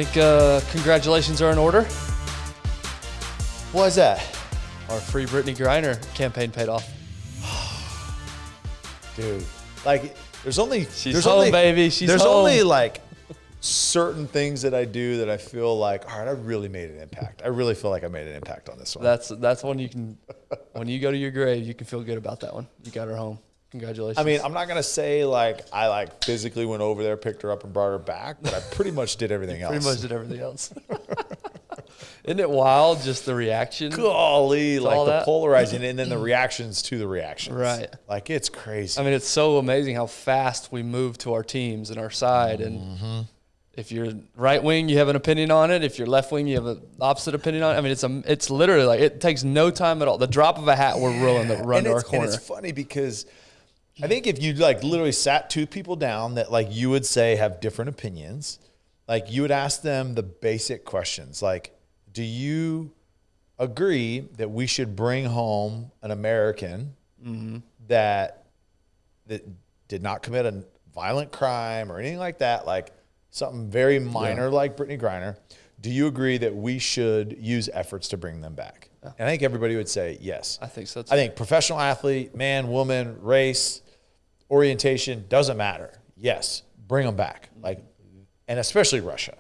think congratulations are in order. Why is that? Our Free Brittany Griner campaign paid off. Dude, like there's only She's home, baby. She's there's home. only like certain things that I do that I feel like, all right, I really made an impact. I really feel like I made an impact on this one. That's one you can, when you go to your grave, you can feel good about that one. You got her home. Congratulations. I mean, I'm not gonna say like I like physically went over there, picked her up, and brought her back, but I pretty much did everything else. Pretty much did everything else. Isn't it wild, just the reaction? Golly, like the that? polarizing, and then the reactions to the reactions. Right. Like it's crazy. I mean, it's so amazing how fast we move to our teams and our side. And if you're right wing, you have an opinion on it. If you're left wing, you have an opposite opinion on it. I mean, it's literally like it takes no time at all. The drop of a hat, we're rolling the run to our corner. And it's funny because I think if you like literally sat two people down that like you would say have different opinions, like you would ask them the basic questions like, do you agree that we should bring home an American that did not commit a violent crime or anything like that, like something very minor like Brittany Griner? Do you agree that we should use efforts to bring them back? Yeah. And I think everybody would say yes. I think so too. I think professional athlete, man, woman, race, orientation, doesn't matter. Yes, bring them back. Like, and especially Russia.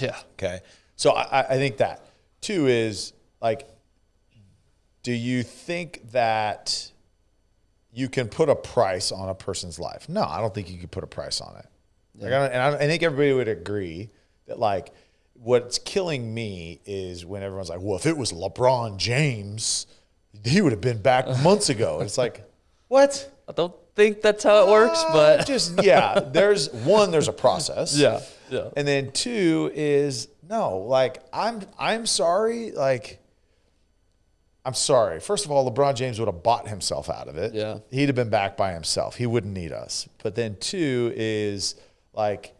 Yeah. Okay. So I think that. Two is like, do you think that you can put a price on a person's life? No, I don't think you can put a price on it. Yeah. Like, I think everybody would agree that like what's killing me is when everyone's like, well, if it was LeBron James, he would have been back months ago. It's like, what? I don't think that's how it works, but there's a process. Yeah. And then two is no, like I'm sorry, like I'm sorry. First of all, LeBron James would have bought himself out of it. Yeah. He'd have been back by himself. He wouldn't need us. But then two is like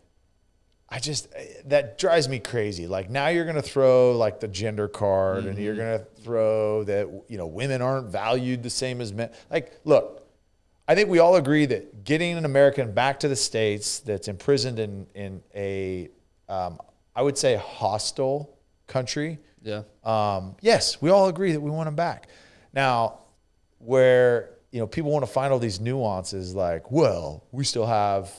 that drives me crazy. Like now you're going to throw like the gender card and you're going to throw that, women aren't valued the same as men. Like, look, I think we all agree that getting an American back to the States that's imprisoned in a, I would say hostile country. Yeah. Yes, we all agree that we want them back. Now, where, people want to find all these nuances like, well, we still have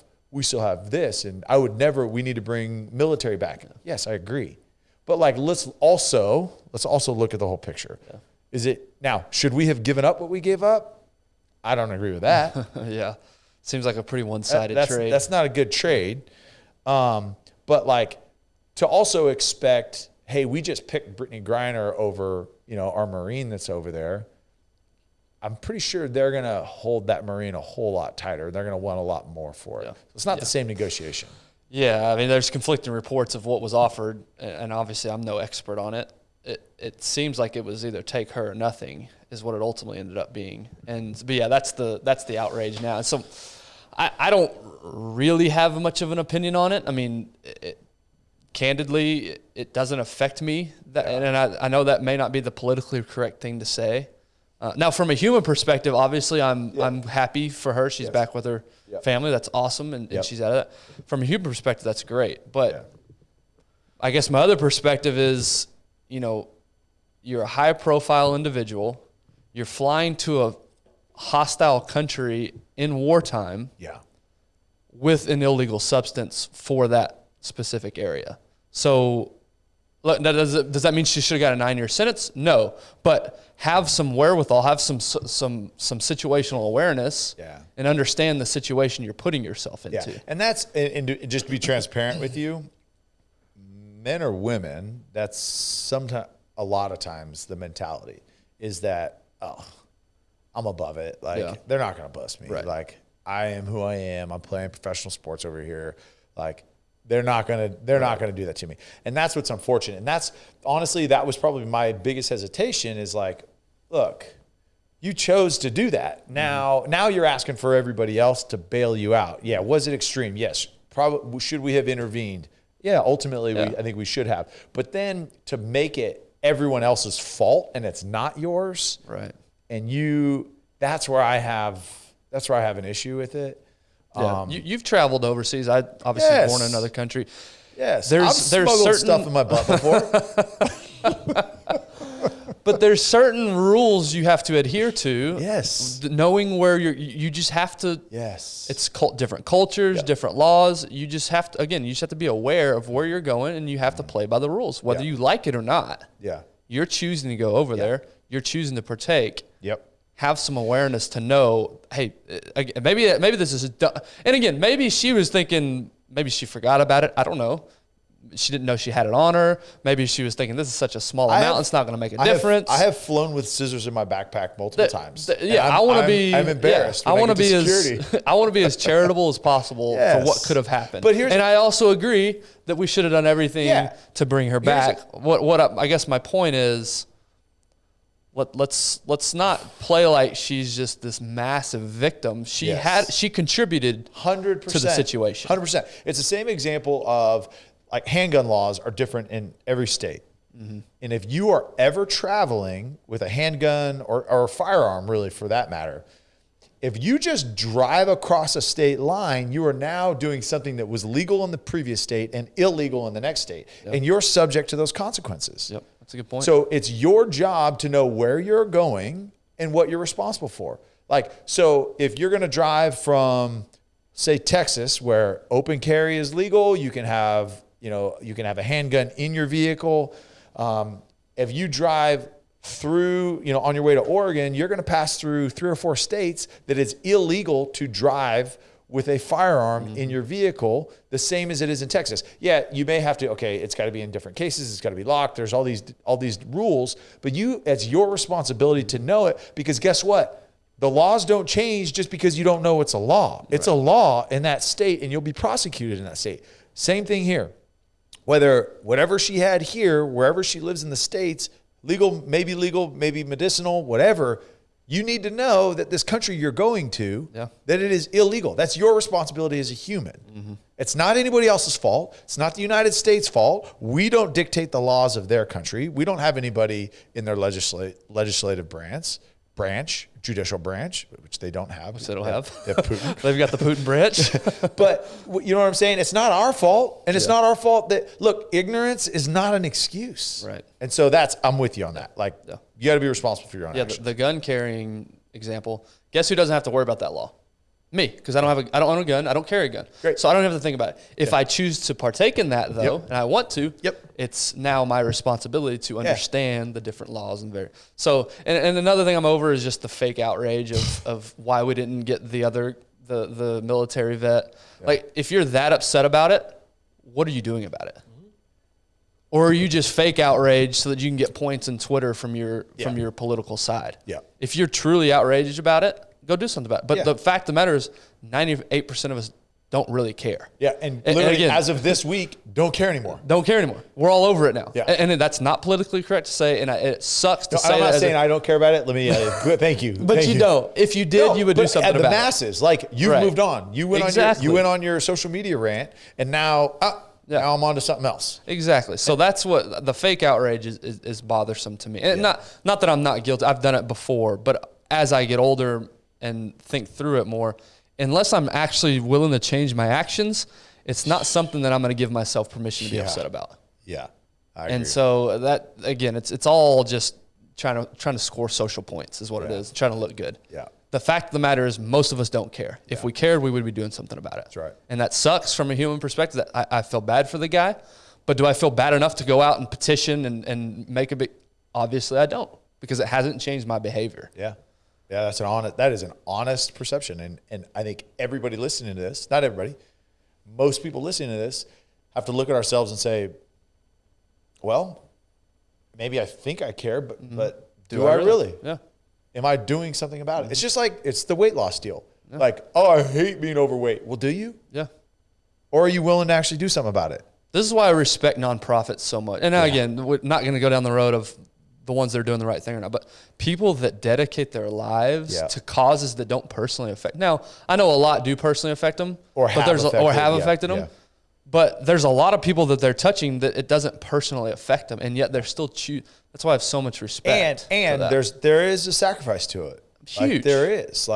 this, and we need to bring military back. Yes, I agree. But like, let's also look at the whole picture. Yeah. Should we have given up what we gave up? I don't agree with that. Yeah. Seems like a pretty one-sided trade. That's not a good trade. But like to also expect, hey, we just picked Brittany Griner over, our Marine that's over there. I'm pretty sure they're going to hold that Marine a whole lot tighter. They're going to want a lot more for it. Yeah. So it's not the same negotiation. Yeah. I mean, there's conflicting reports of what was offered, and obviously I'm no expert on it. It seems like it was either take her or nothing is what it ultimately ended up being. But yeah, that's the outrage now. So I don't really have much of an opinion on it. I mean, candidly, it doesn't affect me. And I know that may not be the politically correct thing to say. Now, from a human perspective, obviously, I'm happy for her. She's back with her family. That's awesome, and she's out of that. From a human perspective, that's great. But I guess my other perspective is, you're a high-profile individual. You're flying to a hostile country in wartime with an illegal substance for that specific area. So does that mean she should have got a 9-year sentence? No, but have some wherewithal, have some situational awareness, and understand the situation you're putting yourself into. Yeah. And and just to be transparent with you, men or women, that's a lot of times the mentality is that, oh, I'm above it. Like they're not going to bust me. Right. Like I am who I am. I'm playing professional sports over here. Like they're not going to do that to me. And that's what's unfortunate. And that's honestly, that was probably my biggest hesitation is like, look, you chose to do that. Now you're asking for everybody else to bail you out. Yeah. Was it extreme? Yes. Probably. Should we have intervened? Yeah. Ultimately, I think we should have. But then to make it everyone else's fault and it's not yours. Right. And that's where I have an issue with it. Yeah. You've traveled overseas. I obviously born in another country. Yes, I've smuggled stuff in my butt before. But there's certain rules you have to adhere to. Yes. Knowing where you just have to. Yes. It's different cultures, different laws. You just have to, again, you just have to be aware of where you're going, and you have to play by the rules, whether you like it or not. Yeah. You're choosing to go over there. You're choosing to partake. Yep. Have some awareness to know, hey, maybe this is, and again, maybe she was thinking, maybe she forgot about it. I don't know. She didn't know she had it on her. Maybe she was thinking, this is such a small amount. It's not going to make a difference. I have flown with scissors in my backpack multiple times. I want to be. I'm embarrassed. I want to be I want to be as charitable as possible for what could have happened. And I also agree that we should have done everything to bring her back. I guess my point is, let's not play like she's just this massive victim. She contributed 100% to the situation. 100%. It's the same example of, like, handgun laws are different in every state. Mm-hmm. And if you are ever traveling with a handgun or a firearm, really, for that matter, if you just drive across a state line, you are now doing something that was legal in the previous state and illegal in the next state. Yep. And you're subject to those consequences. Yep, that's a good point. So it's your job to know where you're going and what you're responsible for. Like, so if you're going to drive from, say, Texas, where open carry is legal, you can have a handgun in your vehicle. If you drive through, on your way to Oregon, you're going to pass through 3 or 4 states that it's illegal to drive with a firearm in your vehicle, the same as it is in Texas. Yeah, you may have to, it's got to be in different cases. It's got to be locked. There's all these rules, but it's your responsibility to know it, because guess what? The laws don't change just because you don't know it's a law. It's a law in that state, and you'll be prosecuted in that state. Same thing here. Whatever she had here, wherever she lives in the States, legal, maybe medicinal, whatever, you need to know that this country you're going to, that it is illegal. That's your responsibility as a human. Mm-hmm. It's not anybody else's fault. It's not the United States' fault. We don't dictate the laws of their country. We don't have anybody in their legislative branch, judicial branch, which they don't have. They don't have. They have Putin. They've got the Putin branch. But you know what I'm saying? It's not our fault. And it's not our fault that, look, ignorance is not an excuse. Right. And so I'm with you on that. Like, you got to be responsible for your own actions. The gun carrying example, guess who doesn't have to worry about that law? Me, because I don't own a gun. I don't carry a gun. Great. So I don't have to think about it. If I choose to partake in that, though, and I want to, it's now my responsibility to understand the different laws and So, and another thing I'm over is just the fake outrage of why we didn't get the military vet. Yeah. Like, if you're that upset about it, what are you doing about it? Or are you just fake outrage so that you can get points in Twitter from your political side? Yeah. If you're truly outraged about it, go do something about it. But the fact of the matter is 98% of us don't really care. Yeah, and literally, again, as of this week, don't care anymore. Don't care anymore. We're all over it now. Yeah. And that's not politically correct to say, and it sucks to say. I'm not saying I don't care about it. Let me, thank you. But you don't. If you did, you would do something about it. The masses, like, you've moved on. You went on your social media rant, and now now I'm on to something else. Exactly. So that's what the fake outrage is bothersome to me. And not that I'm not guilty. I've done it before, but as I get older and think through it more, unless I'm actually willing to change my actions, it's not something that I'm going to give myself permission to be upset about. Yeah. I agree. And so that, again, it's all just trying to score social points is what it is, trying to look good. Yeah. The fact of the matter is most of us don't care. If we cared, we would be doing something about it. That's right. And that sucks from a human perspective. That I feel bad for the guy, but do I feel bad enough to go out and petition and make a big? Obviously I don't, because it hasn't changed my behavior. Yeah. Yeah, that is an honest perception. And I think everybody listening to this, not everybody, most people listening to this have to look at ourselves and say, well, maybe I think I care, but do I really? Yeah. Am I doing something about it? It's just like, it's the weight loss deal. Yeah. Like, I hate being overweight. Well, do you? Yeah. Or are you willing to actually do something about it? This is why I respect nonprofits so much. And now, again, we're not going to go down the road of the ones that are doing the right thing or not, but people that dedicate their lives to causes that don't personally affect. Now, I know a lot do personally affect them, or have affected them. But there's a lot of people that they're touching that it doesn't personally affect them, and yet they're still That's why I have so much respect. And there is a sacrifice to it. Huge. Like, there is.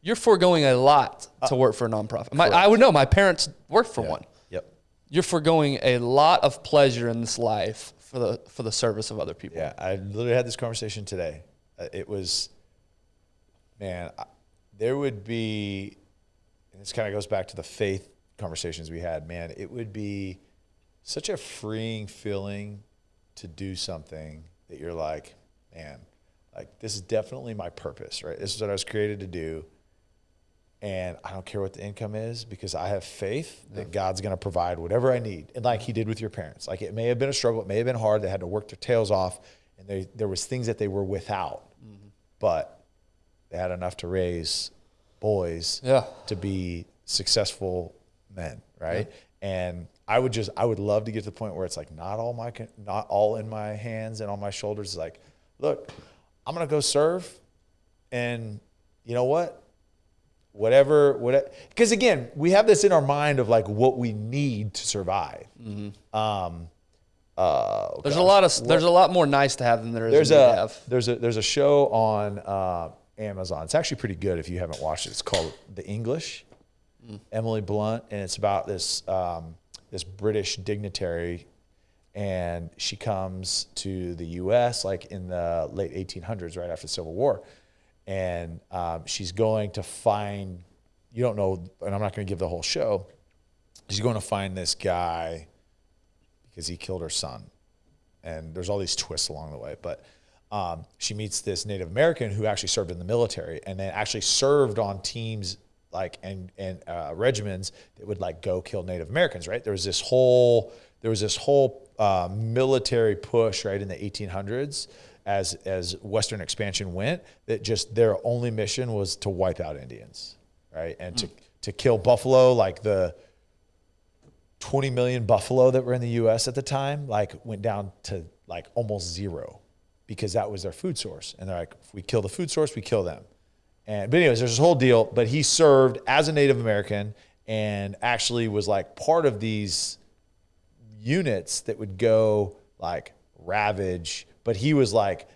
You're foregoing a lot to work for a nonprofit. I would know. My parents worked for one. Yep. you're foregoing a lot of pleasure in this life for the service of other people. Yeah, I literally had this conversation today. It was, man, there would be, and this kind of goes back to the faith conversations we had, man, it would be such a freeing feeling to do something that you're like, man, like this is definitely my purpose, right? This is what I was created to do. And I don't care what the income is because I have faith that God's going to provide whatever I need. And like he did with your parents, like it may have been a struggle. It may have been hard. They had to work their tails off and there was things that they were without, but they had enough to raise boys to be successful men. Right. Yeah. And I would love to get to the point where it's like, not all in my hands and on my shoulders. It's like, look, I'm going to go serve and you know what? Whatever, because again, we have this in our mind of like what we need to survive. There's a lot more nice to have than there is to have. There's a show on Amazon. It's actually pretty good if you haven't watched it. It's called The English. Emily Blunt, and it's about this British dignitary, and she comes to the U.S. like in the late 1800s, right after the Civil War. And she's going to find, you don't know, and I'm not going to give the whole show. She's going to find this guy because he killed her son. And there's all these twists along the way. But she meets this Native American who actually served in the military and then actually served on teams like and regiments that would like go kill Native Americans, right? There was this whole military push, right, in the 1800s. As Western expansion went, that just their only mission was to wipe out Indians, right? And to kill buffalo, like the 20 million buffalo that were in the U.S. at the time, like went down to like almost zero because that was their food source. And they're like, if we kill the food source, we kill them. But anyways, there's this whole deal. But he served as a Native American and actually was like part of these units that would go like ravage. But he was like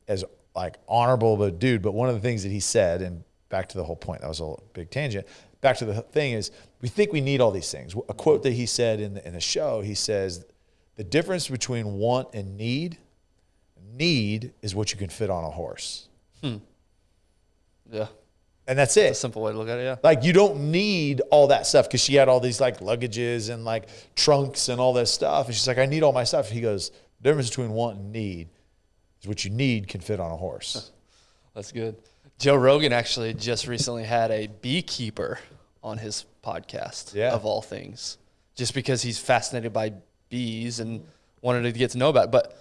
as like honorable of a dude. But one of the things that he said, and back to the whole point, that was a big tangent. Back to the thing is, we think we need all these things. A quote that he said in the show, he says, the difference between want and need is what you can fit on a horse. Yeah. And that's it. That's a simple way to look at it, yeah. Like you don't need all that stuff because she had all these like luggages and like trunks and all this stuff. And she's like, I need all my stuff. He goes, the difference between want and need is what you need can fit on a horse. That's good. Joe Rogan actually just recently had a beekeeper on his podcast, of all things, just because he's fascinated by bees and wanted to get to know about it. But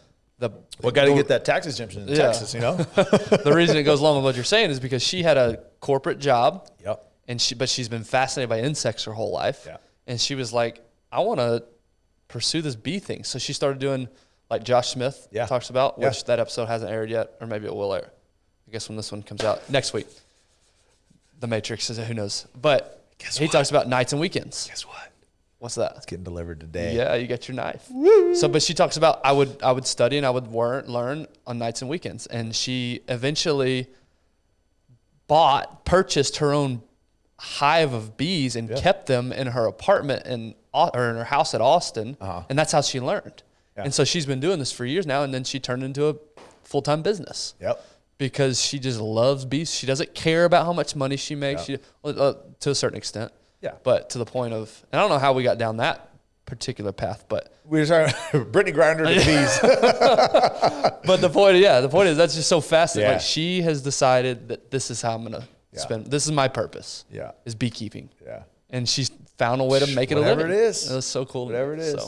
got to get that tax exemption in Texas, you know? The reason it goes along with what you're saying is because she had a corporate job. Yep. But she's been fascinated by insects her whole life. Yeah. And she was like, I want to pursue this bee thing. So she started doing like Josh Smith talks about, which that episode hasn't aired yet, or maybe it will air. I guess when this one comes out next week. The Matrix, who knows? But he talks about nights and weekends. Guess what? What's that? It's getting delivered today. Yeah, you got your knife. Woo! So, but she talks about I would study and I would learn on nights and weekends, and she eventually purchased her own hive of bees and kept them in her apartment or in her house at Austin, and that's how she learned. Yeah. And so she's been doing this for years now, and then she turned into a full-time business. Yep. Because she just loves bees. She doesn't care about how much money she makes. Yep. To a certain extent. Yeah. But to the point of, and I don't know how we got down that particular path, but we were talking Brittany Grinder to bees. But the point is that's just so fascinating. Yeah. Like she has decided that this is how I'm gonna spend. This is my purpose. Yeah. Is beekeeping. Yeah. And she's found a way to make it a living. Whatever it is. It was so cool. Whatever it is.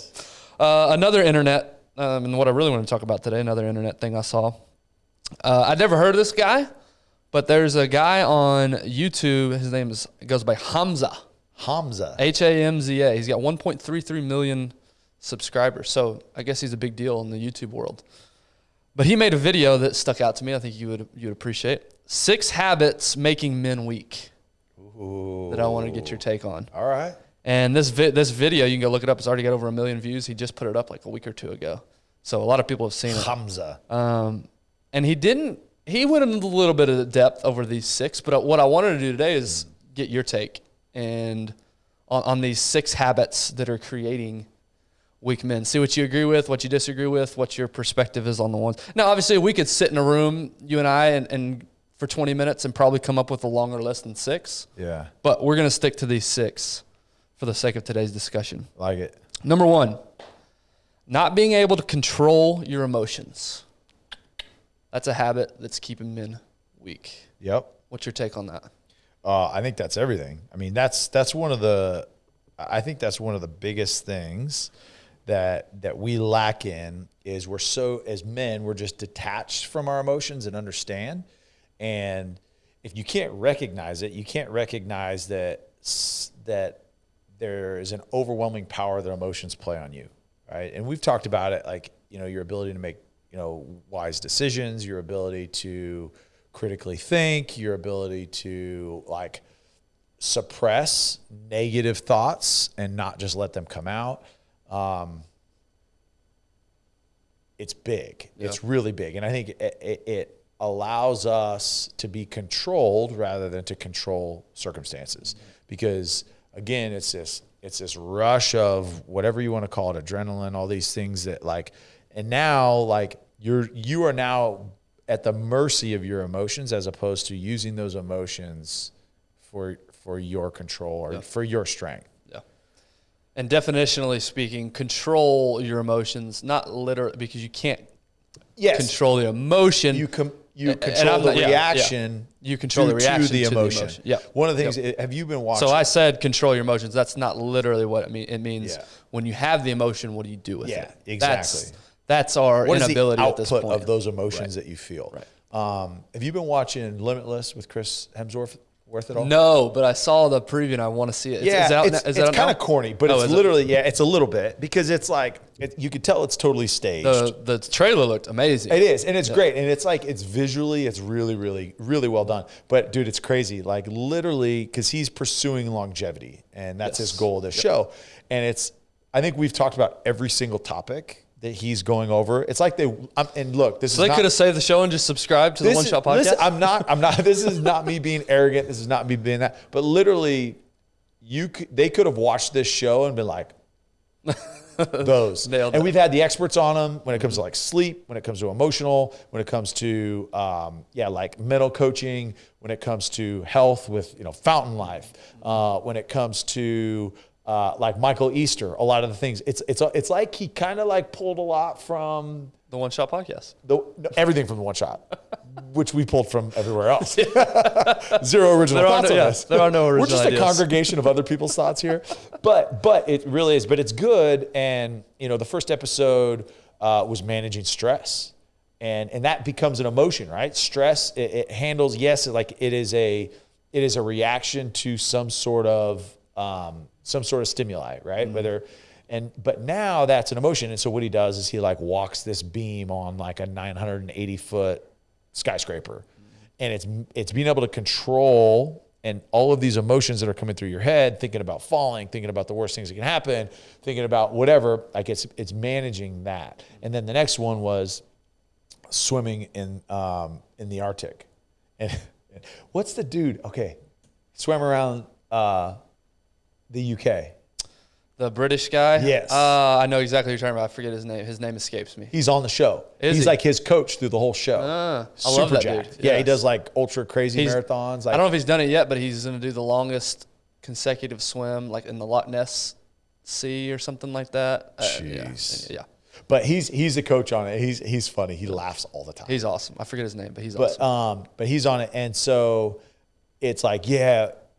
So, another internet, and what I really want to talk about today, another internet thing I saw. I'd never heard of this guy, but there's a guy on YouTube. His name goes by Hamza. Hamza. Hamza. He's got 1.33 million subscribers. So I guess he's a big deal in the YouTube world. But he made a video that stuck out to me. I think you'd appreciate. 6 habits making men weak. Ooh. That I want to get your take on. All right. And this video, you can go look it up. It's already got over 1 million views. He just put it up like a week or two ago. So a lot of people have seen it. Hamza. And he went into a little bit of depth over these 6, but what I wanted to do today is get your take and on these 6 habits that are creating weak men. See what you agree with, what you disagree with, what your perspective is on the ones. Now, obviously, we could sit in a room, you and I, and for 20 minutes and probably come up with a longer list than 6. Yeah. But we're going to stick to these 6 for the sake of today's discussion. Like it. Number 1, not being able to control your emotions. That's a habit that's keeping men weak. Yep. What's your take on that? I think that's everything. I mean, that's one of the, I think that's one of the biggest things that we lack in is we're so, as men, we're just detached from our emotions and understand. And if you can't recognize it, you can't recognize that there is an overwhelming power that emotions play on you, right? And we've talked about it, like, you know, your ability to make, you know, wise decisions, your ability to critically think, your ability to like suppress negative thoughts and not just let them come out. It's big. Yeah. It's really big. And I think it allows us to be controlled rather than to control circumstances. Because again, it's this rush of whatever you want to call it, adrenaline, all these things that like, and now like you are now at the mercy of your emotions as opposed to using those emotions for your control or for your strength. Yeah. And definitionally speaking, control your emotions, not literally, because you can't control the emotion. You control the reaction. Yeah. You control the reaction to the emotion. Yeah. One of the things, have you been watching? So I said control your emotions. That's not literally what it means. It means when you have the emotion, what do you do with it? Yeah, exactly. That's our inability at this point. What is the output of those emotions that you feel? Right. Have you been watching Limitless with Chris Hemsworth at all? No, but I saw the preview and I want to see it. It's kind of corny, but it's literally, it's a little bit because it's like, you could tell it's totally staged. The trailer looked amazing. It is, and it's great. And it's like, it's visually, it's really, really, really well done. But dude, it's crazy. Like literally, because he's pursuing longevity and that's his goal of this show. And I think we've talked about every single topic that he's going over. It's like and look, this is they could have saved the show and just subscribed to the One Shot Podcast. Listen, I'm not, this is not me being arrogant. This is not me being that, but literally they could have watched this show and been like, those. Nailed and it. We've had the experts on them when it comes to like sleep, when it comes to emotional, when it comes to, like mental coaching, when it comes to health with, Fountain Life, when it comes to, like Michael Easter, a lot of the things. It's like he kind of like pulled a lot from the One Shot Podcast. Everything from the One Shot, which we pulled from everywhere else. Zero original thoughts on this. There are no original We're just ideas. a congregation of other people's thoughts here, but it really is. But it's good. And the first episode was managing stress, and that becomes an emotion, right? Stress it handles it is a reaction to some sort of stimuli, right? Mm-hmm. But now that's an emotion. And so what he does is he like walks this beam on like a 980-foot skyscraper. Mm-hmm. And it's being able to control and all of these emotions that are coming through your head, thinking about falling, thinking about the worst things that can happen, thinking about whatever, like it's managing that. And then the next one was swimming in the Arctic. And what's the dude? Okay. Swam around, the UK. The British guy? Yes. I know exactly what you're talking about. I forget his name. His name escapes me. He's on the show. He's like his coach through the whole show. I love that dude. Yeah, he does like ultra crazy marathons. Like, I don't know if he's done it yet, but he's going to do the longest consecutive swim like in the Loch Ness Sea or something like that. Jeez. Yeah. But he's a coach on it. He's funny. He laughs all the time. He's awesome. I forget his name, but he's awesome. But he's on it. And so it's like,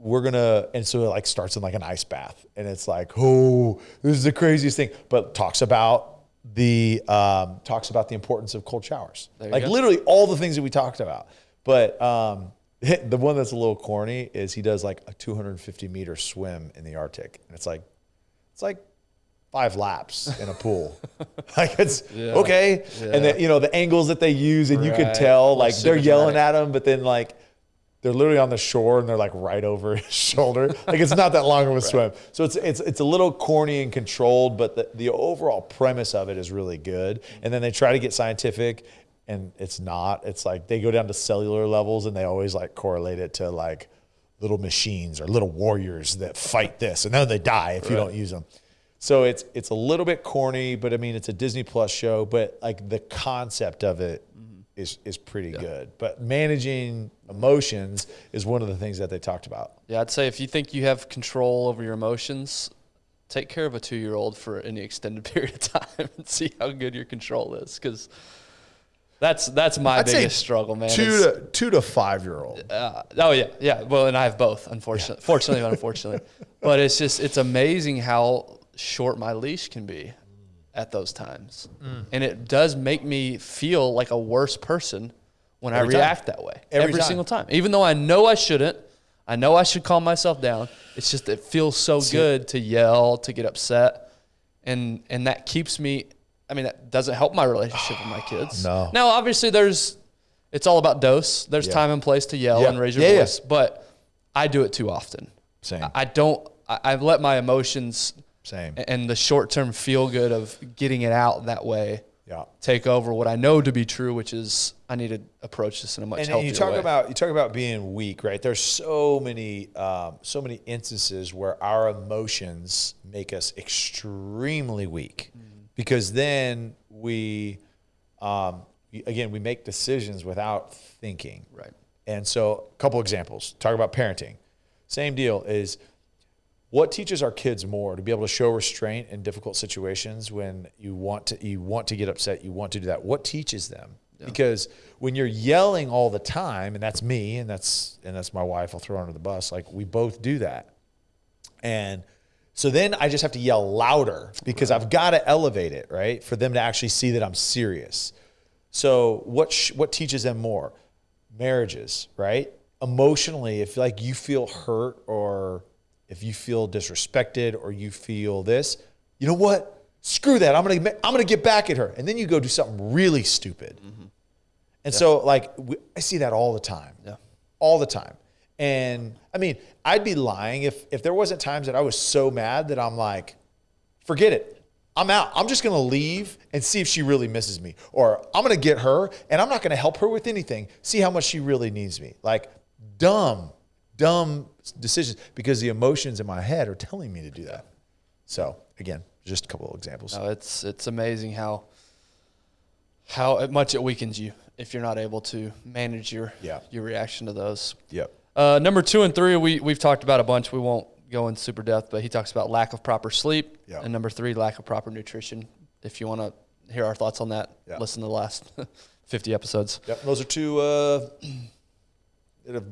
we're gonna, and so it like starts in like an ice bath, and it's like, oh, this is the craziest thing. But talks about the importance of cold showers, like literally all the things that we talked about. But the one that's a little corny is he does like a 250-meter swim in the Arctic, and it's like 5 laps in a pool. Like it's okay, and then the angles that they use, and you could tell like they're yelling at him, but then like. They're literally on the shore and they're like right over his shoulder. Like it's not that long of a swim. So it's a little corny and controlled, but the overall premise of it is really good. And then they try to get scientific and it's not. It's like they go down to cellular levels and they always like correlate it to like little machines or little warriors that fight this, and then they die if you don't use them. So it's a little bit corny, but I mean, it's a Disney Plus show, but like the concept of it is pretty good. But managing emotions is one of the things that they talked about. Yeah, I'd say if you think you have control over your emotions, take care of a 2-year-old for any extended period of time and see how good your control is, because that's my biggest struggle, man. 2 to 5-year-old. Yeah. Well, and I have both, unfortunately. Fortunately, but unfortunately. But it's amazing how short my leash can be at those times. And it does make me feel like a worse person when I react that way. Every single time. Even though I know I shouldn't. I know I should calm myself down. It's just it feels so good to yell, to get upset. And that keeps me, I mean, that doesn't help my relationship with my kids. No. Now, obviously, it's all about dose. There's time and place to yell and raise your voice. But I do it too often. Same. I've let my emotions Same. And the short-term feel-good of getting it out that way take over what I know to be true, which is I need to approach this in a much healthier way. You talk about being weak, right? There's so many instances where our emotions make us extremely weak, because then we make decisions without thinking. Right. And so a couple examples. Talk about parenting. Same deal is, what teaches our kids more to be able to show restraint in difficult situations when you want to get upset, you want to do that? What teaches them? Yeah. Because when you're yelling all the time, and that's me, and that's my wife, I'll throw her under the bus. Like, we both do that. And so then I just have to yell louder because I've got to elevate it, right? For them to actually see that I'm serious. So what teaches them more? Marriages, right? Emotionally, if like you feel hurt, or if you feel disrespected, or you feel this, you know what? Screw that. I'm gonna get back at her. And then you go do something really stupid. And so like I see that all the time. Yeah. All the time. And I mean, I'd be lying if there wasn't times that I was so mad that I'm like, forget it. I'm out. I'm just going to leave and see if she really misses me. Or I'm going to get her and I'm not going to help her with anything. See how much she really needs me. Like dumb decisions, because the emotions in my head are telling me to do that. So again, just a couple of examples. No, it's amazing how much it weakens you if you're not able to manage your reaction to those. Yep. Number 2 and 3, we've talked about a bunch. We won't go in super depth, but he talks about lack of proper sleep. Yep. And number 3, lack of proper nutrition. If you want to hear our thoughts on that, listen to the last 50 episodes. Yep. Those are 2 that have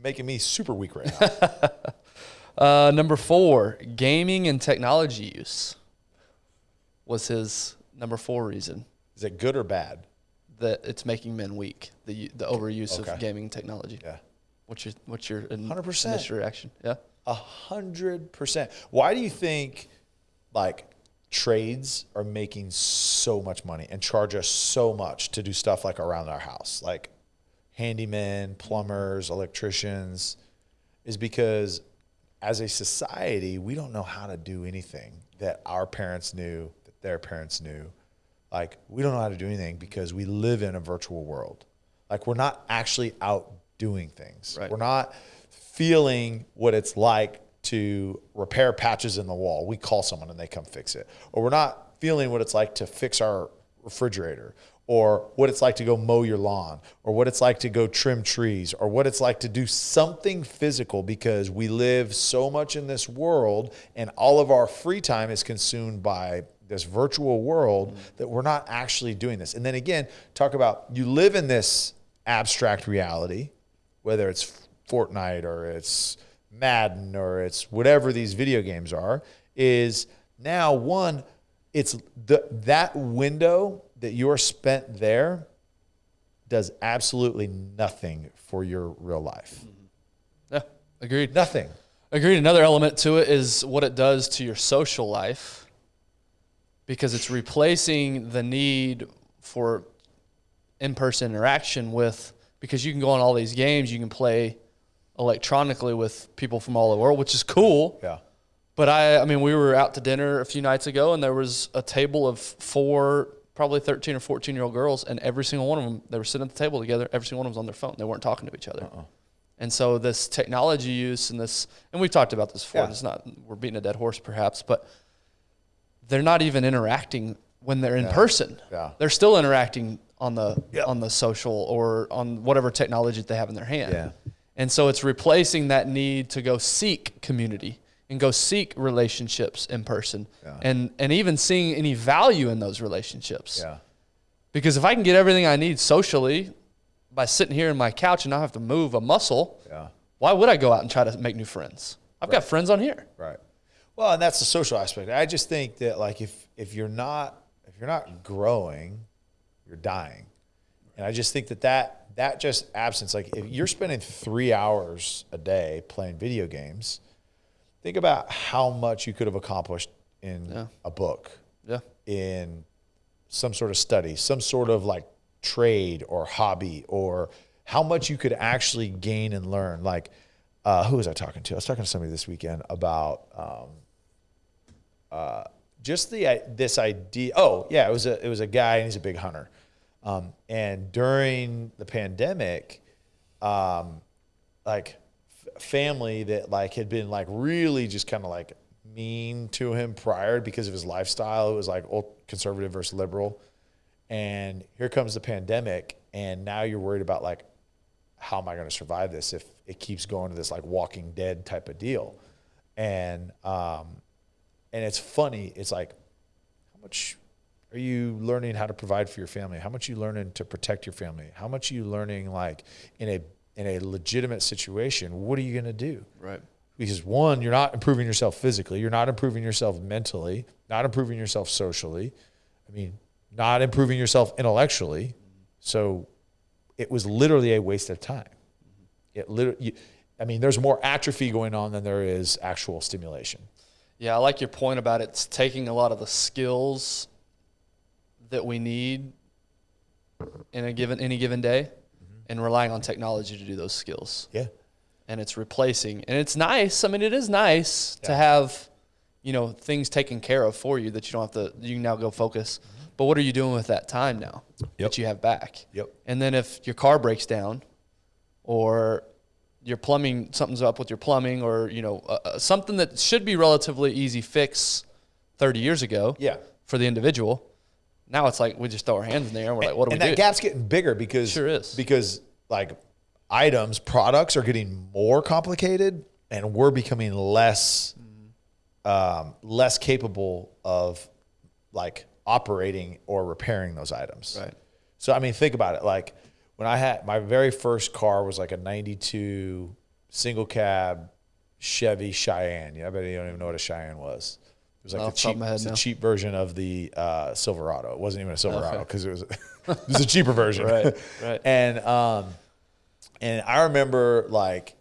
making me super weak right now. Number 4, gaming and technology use was his number 4 reason. Is it good or bad? That it's making men weak, the overuse of gaming technology. Yeah. What's your 100% initial reaction? Yeah. 100%. Why do you think like trades are making so much money and charge us so much to do stuff like around our house? Like handymen, plumbers, electricians, is because as a society, we don't know how to do anything that our parents knew, that their parents knew. Like, we don't know how to do anything because we live in a virtual world. Like, we're not actually out doing things. Right. We're not feeling what it's like to repair patches in the wall. We call someone and they come fix it. Or we're not feeling what it's like to fix our refrigerator, or what it's like to go mow your lawn, or what it's like to go trim trees, or what it's like to do something physical, because we live so much in this world and all of our free time is consumed by this virtual world that we're not actually doing this. And then again, talk about you live in this abstract reality, whether it's Fortnite or it's Madden or it's whatever these video games are, is now one, it's that window that you're spent there does absolutely nothing for your real life. Yeah, agreed. Nothing. Agreed. Another element to it is what it does to your social life, because it's replacing the need for in-person interaction because you can go on all these games, you can play electronically with people from all over the world, which is cool. Yeah. But I mean, we were out to dinner a few nights ago, and there was a table of 4, probably 13 or 14-year-old girls, and every single one of them, they were sitting at the table together. Every single one of them was on their phone. They weren't talking to each other. And so this technology use and we've talked about this before. Yeah. It's not, we're beating a dead horse perhaps, but they're not even interacting when they're in person. Yeah. They're still interacting on the social or on whatever technology that they have in their hand. Yeah. And so it's replacing that need to go seek community and go seek relationships in person, and even seeing any value in those relationships. Yeah. Because if I can get everything I need socially by sitting here in my couch and not have to move a muscle, why would I go out and try to make new friends? I've got friends on here. Right. Well, and that's the social aspect. I just think that like if you're not growing, you're dying. And I just think that just absence, like if you're spending 3 hours a day playing video games, think about how much you could have accomplished in a book, in some sort of study, some sort of like trade or hobby, or how much you could actually gain and learn. Like, who was I talking to? I was talking to somebody this weekend about just this idea. Oh yeah, it was a guy, and he's a big hunter. And during the pandemic, like family that like had been like really just kind of like mean to him prior because of his lifestyle. It was like old conservative versus liberal. And here comes the pandemic, and now you're worried about like, how am I going to survive this if it keeps going to this like Walking Dead type of deal? And it's funny. It's like, how much are you learning how to provide for your family? How much are you learning to protect your family? How much are you learning like in a legitimate situation? What are you going to do? Right. Because one, you're not improving yourself physically. You're not improving yourself mentally, not improving yourself socially. I mean, not improving yourself intellectually. So it was literally a waste of time. It literally, I mean, there's more atrophy going on than there is actual stimulation. Yeah, I like your point about it's taking a lot of the skills that we need in any given day and relying on technology to do those skills. Yeah. And it's replacing. And it's nice. I mean, it is nice to have, things taken care of for you that you don't have to, you can now go focus. But what are you doing with that time now that you have back? Yep. And then if your car breaks down or your plumbing, something's up with your plumbing, or, something that should be relatively easy fix 30 years ago for the individual. Now it's like we just throw our hands in the air and we're like, what do we do? And that gap's getting bigger because sure is. Because like products are getting more complicated, and we're becoming less capable of like operating or repairing those items. Right. So I mean, think about it. Like when I had my very first car was like a 92 single cab Chevy Cheyenne. I bet you don't even know what a Cheyenne was. It was like the cheap version of the Silverado. It wasn't even a Silverado because it was a cheaper version. Right. And I remember like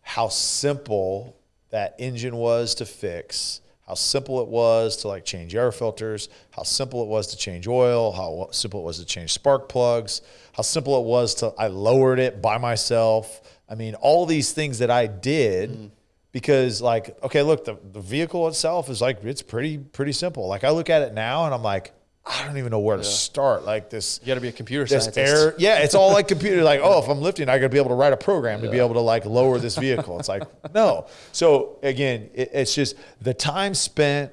how simple that engine was to fix, how simple it was to like change air filters, how simple it was to change oil, how simple it was to change spark plugs, how simple it was I lowered it by myself. I mean, all these things that I did because like, okay, look, the vehicle itself is like, it's pretty simple. Like I look at it now and I'm like, I don't even know where to start. Like this, you got to be a computer scientist. It's all like computer. Like, if I'm lifting, I got to be able to write a program to be able to like lower this vehicle. It's like, no. So again, it's just the time spent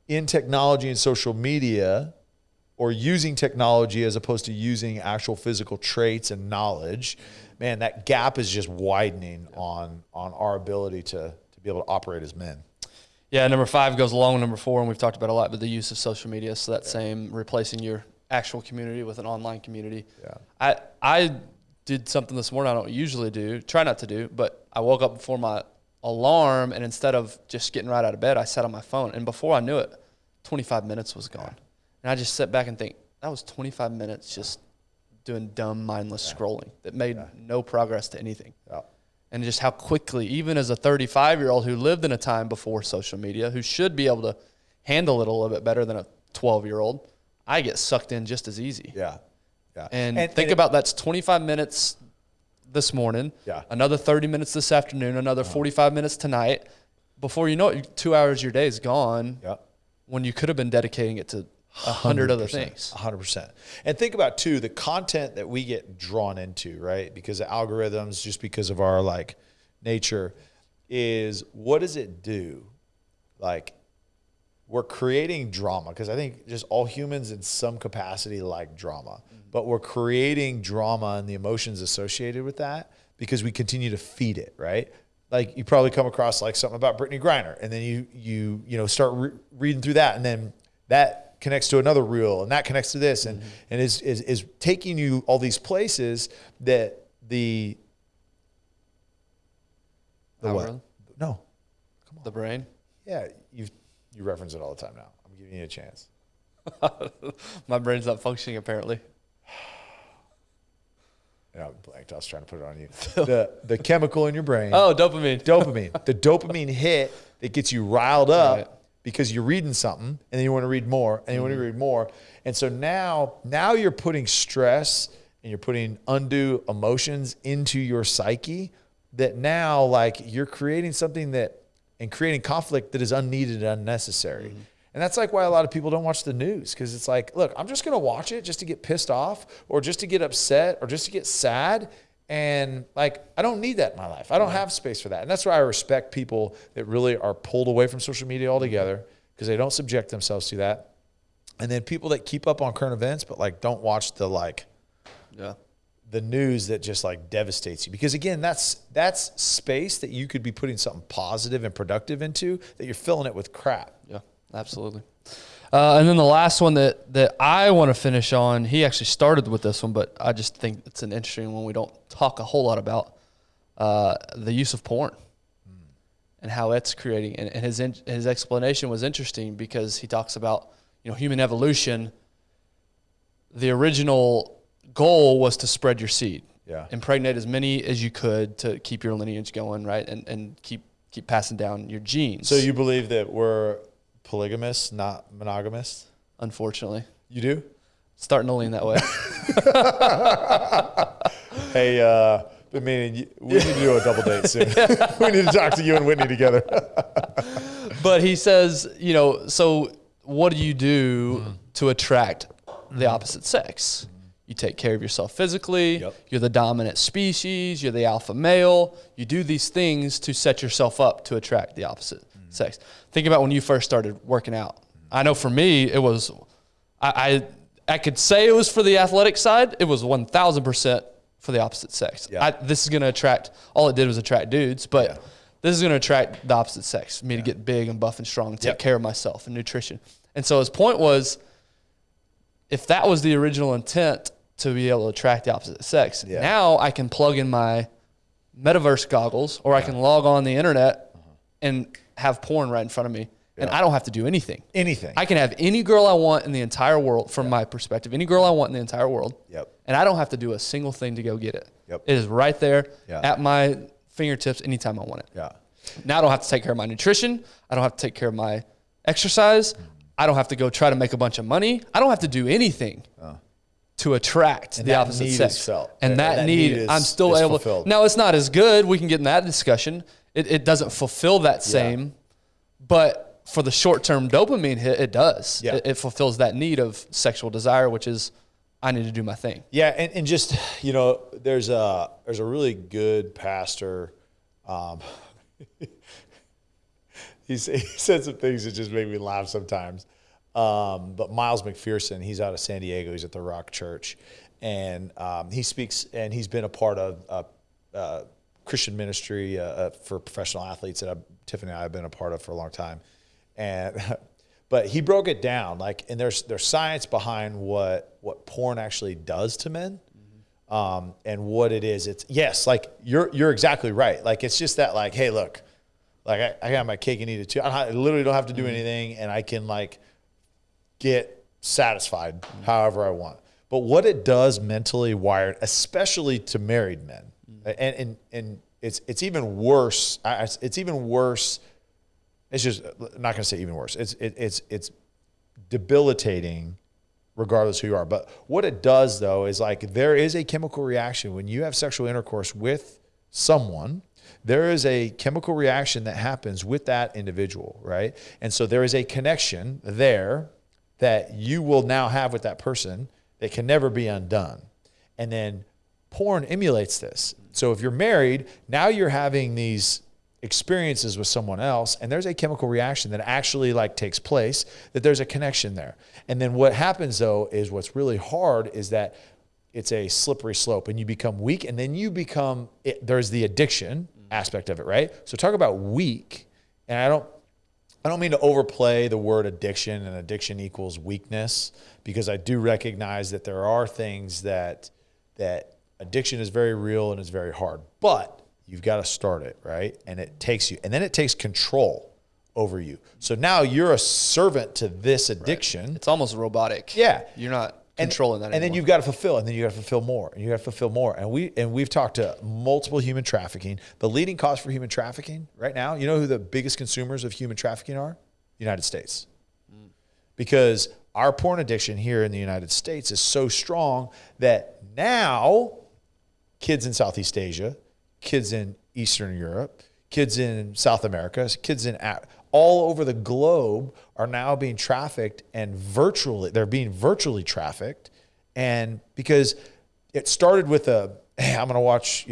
in technology and social media, or using technology as opposed to using actual physical traits and knowledge. Man, that gap is just widening on our ability to be able to operate as men. Yeah, number 5 goes along with number 4, and we've talked about a lot, but the use of social media. So that same replacing your actual community with an online community. Yeah. I did something this morning I don't usually do, try not to do, but I woke up before my alarm, and instead of just getting right out of bed, I sat on my phone, and before I knew it, 25 minutes was gone. And I just sat back and think, that was 25 minutes just doing dumb, mindless scrolling that made no progress to anything. Yeah. And just how quickly, even as a 35-year-old who lived in a time before social media, who should be able to handle it a little bit better than a 12-year-old, I get sucked in just as easy. Yeah. And think about that's 25 minutes this morning, another 30 minutes this afternoon, another 45 minutes tonight. Before you know it, 2 hours of your day is gone when you could have been dedicating it to 100 other things. 100%. And think about too, the content that we get drawn into, right? Because of algorithms, just because of our like nature, is what does it do? Like, we're creating drama, because I think just all humans in some capacity like drama, but we're creating drama and the emotions associated with that because we continue to feed it, right? Like, you probably come across like something about Brittany Griner, and then you start reading through that, and then that connects to another reel, and that connects to this, and is taking you all these places that the what? No, come on. The brain? Yeah, you reference it all the time now. I'm giving you a chance. My brain's not functioning apparently. I blanked. I was trying to put it on you. The chemical in your brain. Oh, dopamine. Dopamine. The dopamine hit that gets you riled up, right, because you're reading something, and then you want to read more, and you want to read more. And so now you're putting stress and you're putting undue emotions into your psyche that now, like, you're creating something and creating conflict that is unneeded and unnecessary. And that's like why a lot of people don't watch the news, because it's like, look, I'm just going to watch it just to get pissed off, or just to get upset, or just to get sad. And like, I don't need that in my life. I don't have space for that. And that's why I respect people that really are pulled away from social media altogether, because they don't subject themselves to that. And then people that keep up on current events, but like don't watch the news that just like devastates you. Because again, that's space that you could be putting something positive and productive into, that you're filling it with crap. Yeah, absolutely. And then the last one that I want to finish on, he actually started with this one, but I just think it's an interesting one we don't talk a whole lot about, the use of porn and how it's creating. And his explanation was interesting, because he talks about, human evolution. The original goal was to spread your seed, impregnate as many as you could to keep your lineage going, right, and keep passing down your genes. So you believe that we're polygamous, not monogamous? Unfortunately. You do? Starting to lean that way. Hey, we need to do a double date soon. We need to talk to you and Whitney together. But he says, so what do you do to attract the opposite sex? You take care of yourself physically. Yep. You're the dominant species. You're the alpha male. You do these things to set yourself up to attract the opposite sex. Think about when you first started working out. I know for me, it was, I could say it was for the athletic side. It was 1,000% for the opposite sex. Yeah. This is going to attract, all it did was attract dudes, but this is going to attract the opposite sex, me to get big and buff and strong, take care of myself and nutrition. And so his point was, if that was the original intent to be able to attract the opposite sex, now I can plug in my metaverse goggles, or I can log on the internet and have porn right in front of me. And I don't have to do anything. I can have any girl I want in the entire world, from my perspective, any girl I want in the entire world. And I don't have to do a single thing to go get it. It is right there at my fingertips anytime I want it. Now I don't have to take care of my nutrition. I don't have to take care of my exercise. I don't have to go try to make a bunch of money. I don't have to do anything to attract the opposite sex. And that need I'm still able to. Now, it's not as good. We can get in that discussion. It doesn't fulfill that same, but for the short-term dopamine hit, it does. It fulfills that need of sexual desire, which is, I need to do my thing. Yeah, and just, there's a really good pastor. He said some things that just make me laugh sometimes. But Miles McPherson, he's out of San Diego. He's at the Rock Church. And he speaks, and he's been a part of Christian ministry for professional athletes that Tiffany and I have been a part of for a long time. But he broke it down, like, and there's science behind what porn actually does to men, and what it is. It's like you're exactly right. Like, it's just that, like, hey, look, like I got my cake and eat it too. I literally don't have to do anything, and I can like get satisfied however I want. But what it does mentally wired, especially to married men, and it's even worse. It's even worse. It's just, I'm not going to say even worse. It's debilitating regardless who you are. But what it does, though, is like there is a chemical reaction when you have sexual intercourse with someone. There is a chemical reaction that happens with that individual, right? And so there is a connection there that you will now have with that person that can never be undone. And then porn emulates this. So if you're married, now you're having these experiences with someone else, and there's a chemical reaction that actually like takes place, that there's a connection there. And then what happens though is what's really hard is that it's a slippery slope, and you become weak, and then you become, there's the addiction aspect of it, right? So talk about weak, and I don't mean to overplay the word addiction, and addiction equals weakness, because I do recognize that there are things that addiction is very real and it's very hard, but you've got to start it, right? And it takes you, and then it takes control over you. So now you're a servant to this addiction. Right. It's almost robotic. Yeah. You're not controlling that anymore. And then you've got to fulfill, and then you got to fulfill more, and you got to fulfill more. And we've talked to multiple human trafficking. The leading cause for human trafficking right now, you know who the biggest consumers of human trafficking are? United States. Because our porn addiction here in the United States is so strong that now kids in Southeast Asia, kids in Eastern Europe, kids in South America, kids in all over the globe are now being trafficked, and they're being virtually trafficked. And because it started with hey, I'm going to watch,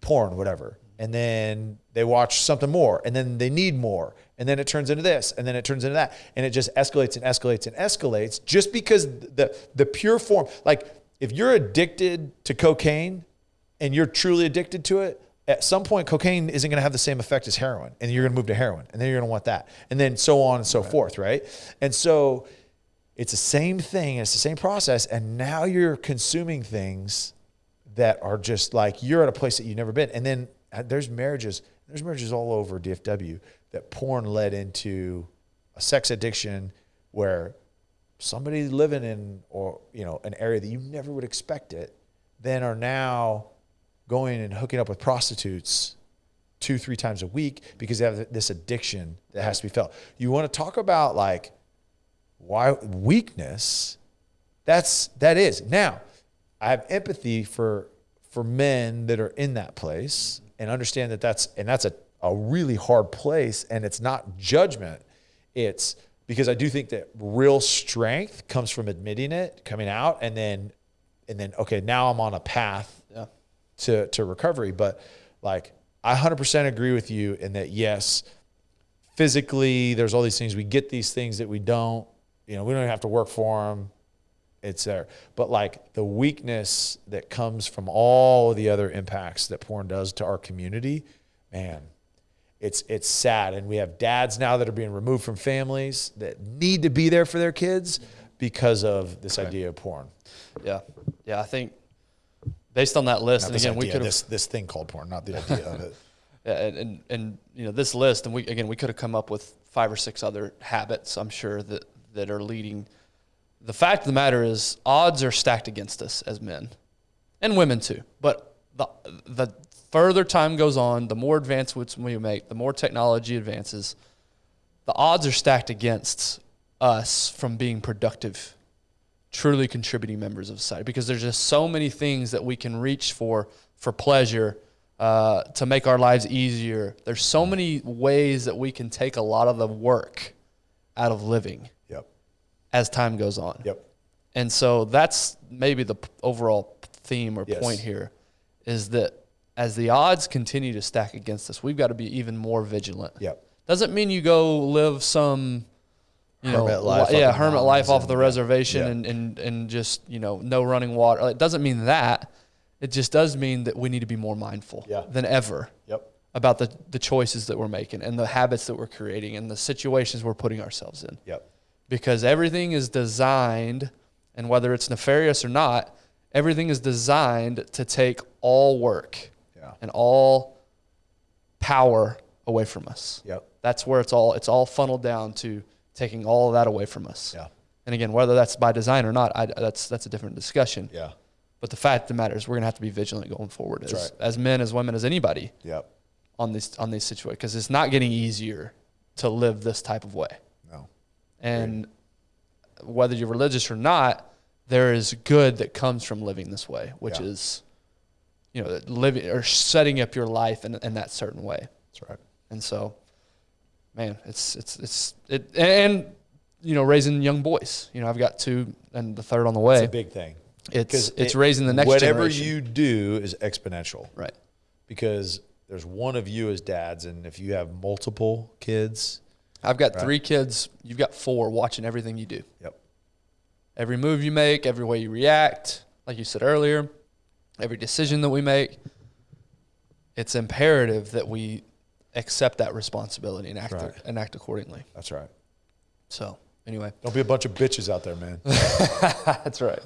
porn, whatever. And then they watch something more, and then they need more. And then it turns into this, and then it turns into that. And it just escalates and escalates and escalates, just because the pure form, like if you're addicted to cocaine and you're truly addicted to it, at some point, cocaine isn't going to have the same effect as heroin, and you're going to move to heroin, and then you're going to want that, and then so on and so forth, right? And so it's the same thing, it's the same process, and now you're consuming things that are just like you're at a place that you've never been. And then there's marriages all over DFW that porn led into a sex addiction where somebody living in an area that you never would expect it, then are now going and hooking up with prostitutes 2-3 times a week because they have this addiction that has to be felt. You want to talk about like why weakness? That is. Now, I have empathy for men that are in that place, and understand that's a really hard place, and it's not judgment. It's because I do think that real strength comes from admitting it, coming out, and then okay, now I'm on a path to recovery. But like, I 100% agree with you in that, yes, physically there's all these things. We get these things that we don't even have to work for them. It's there. But like the weakness that comes from all of the other impacts that porn does to our community, man, it's sad. And we have dads now that are being removed from families that need to be there for their kids because of this idea of porn. Yeah. I think based on that list, not and this again, idea, we could have this thing called porn, not the idea of it. Yeah, and this list, and we could have come up with 5 or 6 other habits, I'm sure, that are leading. The fact of the matter is, odds are stacked against us as men, and women too. But the further time goes on, the more advancements we make, the more technology advances, the odds are stacked against us from being productive, truly contributing members of society, because there's just so many things that we can reach for pleasure, to make our lives easier. There's so many ways that we can take a lot of the work out of living as time goes on. And so that's maybe the overall theme or point here, is that as the odds continue to stack against us, we've got to be even more vigilant. Doesn't mean you go live some hermit life off the reservation and just no running water. It doesn't mean that. It just does mean that we need to be more mindful than ever about the choices that we're making and the habits that we're creating and the situations we're putting ourselves in. Because everything is designed, and whether it's nefarious or not, everything is designed to take all work and all power away from us. That's where it's all funneled down to taking all of that away from us. And again, whether that's by design or not, that's a different discussion. But the fact of the matter is, we're going to have to be vigilant going forward as men, as women, as anybody on these situations, because it's not getting easier to live this type of way. And whether you're religious or not, there is good that comes from living this way, which is, living or setting up your life in that certain way. That's right. And so, man, and raising young boys. I've got 2 and the 3rd on the way. It's a big thing. It's raising the next whatever generation. you do is exponential. Right. Because there's one of you as dads, and if you have multiple kids. I've got 3 kids. You've got 4 watching everything you do. Yep. Every move you make, every way you react, like you said earlier, every decision that we make, it's imperative that we accept that responsibility and act accordingly. That's right. So anyway. Don't be a bunch of bitches out there, man. That's right.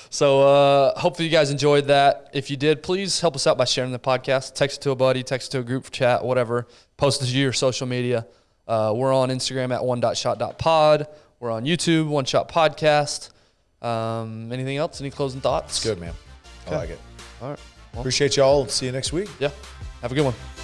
So hopefully you guys enjoyed that. If you did, please help us out by sharing the podcast. Text it to a buddy, text it to a group chat, whatever. Post it to your social media. We're on Instagram at one.shot.pod. We're on YouTube, One Shot Podcast. Anything else? Any closing thoughts? It's good, man. Okay. I like it. All right. Well, appreciate y'all. See you next week. Yeah. Have a good one.